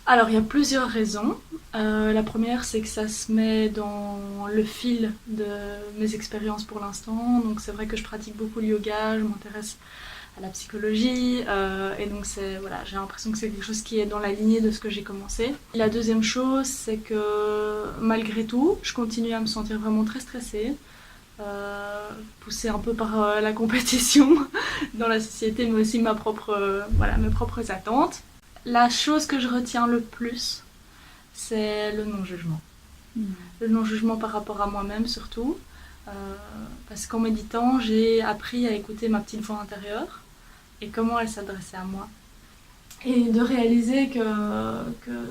Alors, il y a plusieurs raisons. La première, c'est que ça se met dans le fil de mes expériences pour l'instant. Donc, c'est vrai que je pratique beaucoup le yoga, je m'intéresse à la psychologie, et donc voilà, j'ai l'impression que c'est quelque chose qui est dans la lignée de ce que j'ai commencé. La deuxième chose, c'est que malgré tout, je continue à me sentir vraiment très stressée, poussée un peu par la compétition dans la société, mais aussi mes propres attentes. La chose que je retiens le plus, c'est le non-jugement. Le non-jugement par rapport à moi-même surtout. Euh, Parce qu'en méditant, j'ai appris à écouter ma petite voix intérieure et comment elle s'adressait à moi. Et de réaliser que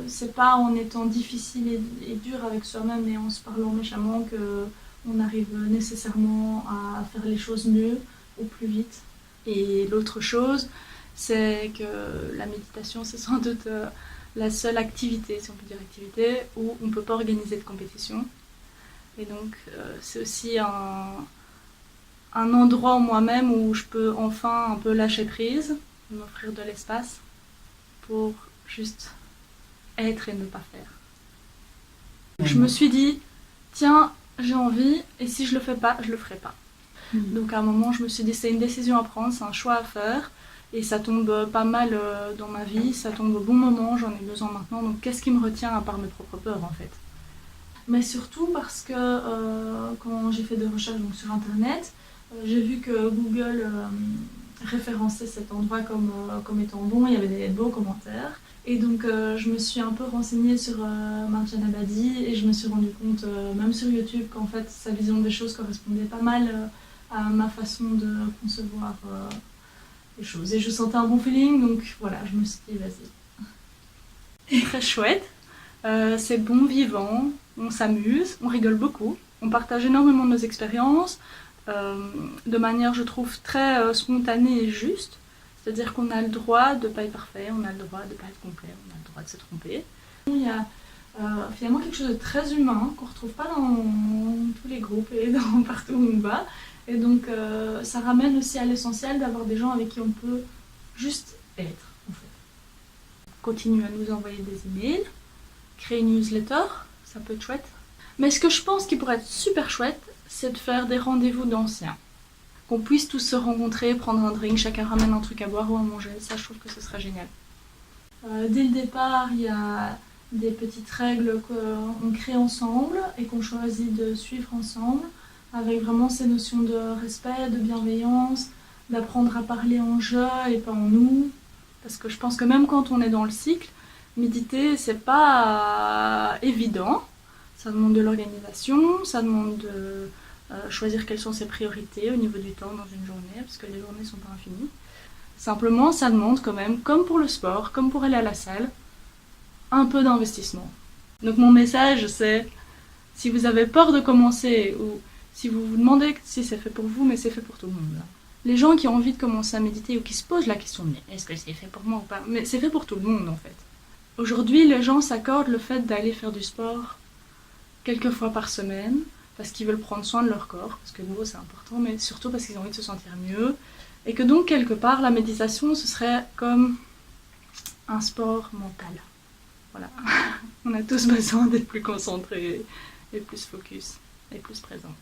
c'est pas en étant difficile et dur avec soi-même et en se parlant méchamment qu'on arrive nécessairement à faire les choses mieux ou plus vite. Et l'autre chose, c'est que la méditation, c'est sans doute la seule activité, si on peut dire activité, où on ne peut pas organiser de compétition. Et donc, c'est aussi un endroit en moi-même où je peux enfin un peu lâcher prise, m'offrir de l'espace pour juste être et ne pas faire. Je me suis dit, tiens, j'ai envie, et si je le fais pas, je le ferai pas. Donc à un moment, je me suis dit, c'est une décision à prendre, c'est un choix à faire, et ça tombe pas mal dans ma vie, ça tombe au bon moment, j'en ai besoin maintenant, donc qu'est-ce qui me retient à part mes propres peurs en fait? Mais surtout parce que quand j'ai fait des recherches donc, sur internet, j'ai vu que Google référençait cet endroit comme étant bon, il y avait des beaux commentaires. Et donc je me suis un peu renseignée sur Marjane Abadi et je me suis rendu compte, même sur YouTube, qu'en fait sa vision des choses correspondait pas mal à ma façon de concevoir les choses. Et je sentais un bon feeling, donc voilà, je me suis dit vas-y. Très chouette, c'est bon vivant, on s'amuse, on rigole beaucoup, on partage énormément de nos expériences, de manière je trouve très spontanée et juste. C'est-à-dire qu'on a le droit de ne pas être parfait, on a le droit de ne pas être complet, on a le droit de se tromper. Il y a finalement quelque chose de très humain qu'on ne retrouve pas dans tous les groupes et partout où on va. Et donc ça ramène aussi à l'essentiel d'avoir des gens avec qui on peut juste être en fait. Continue à nous envoyer des emails, créer une newsletter, ça peut être chouette. Mais ce que je pense qui pourrait être super chouette, c'est de faire des rendez-vous d'anciens. Qu'on puisse tous se rencontrer, prendre un drink, chacun ramène un truc à boire ou à manger, ça je trouve que ce serait génial. Dès le départ, il y a des petites règles qu'on crée ensemble et qu'on choisit de suivre ensemble, avec vraiment ces notions de respect, de bienveillance, d'apprendre à parler en je et pas en nous. Parce que je pense que même quand on est dans le cycle, méditer, c'est pas évident. Ça demande de l'organisation, ça demande de choisir quelles sont ses priorités au niveau du temps dans une journée, parce que les journées ne sont pas infinies. Simplement, ça demande quand même, comme pour le sport, comme pour aller à la salle, un peu d'investissement. Donc mon message, c'est, si vous avez peur de commencer, ou si vous vous demandez si c'est fait pour vous, mais c'est fait pour tout le monde. Les gens qui ont envie de commencer à méditer ou qui se posent la question, mais est-ce que c'est fait pour moi ou pas? Mais c'est fait pour tout le monde en fait. Aujourd'hui, les gens s'accordent le fait d'aller faire du sport quelques fois par semaine, parce qu'ils veulent prendre soin de leur corps, parce que de nouveau c'est important, mais surtout parce qu'ils ont envie de se sentir mieux, et que donc quelque part la méditation ce serait comme un sport mental. Voilà, on a tous besoin d'être plus concentrés, et plus focus, et plus présent.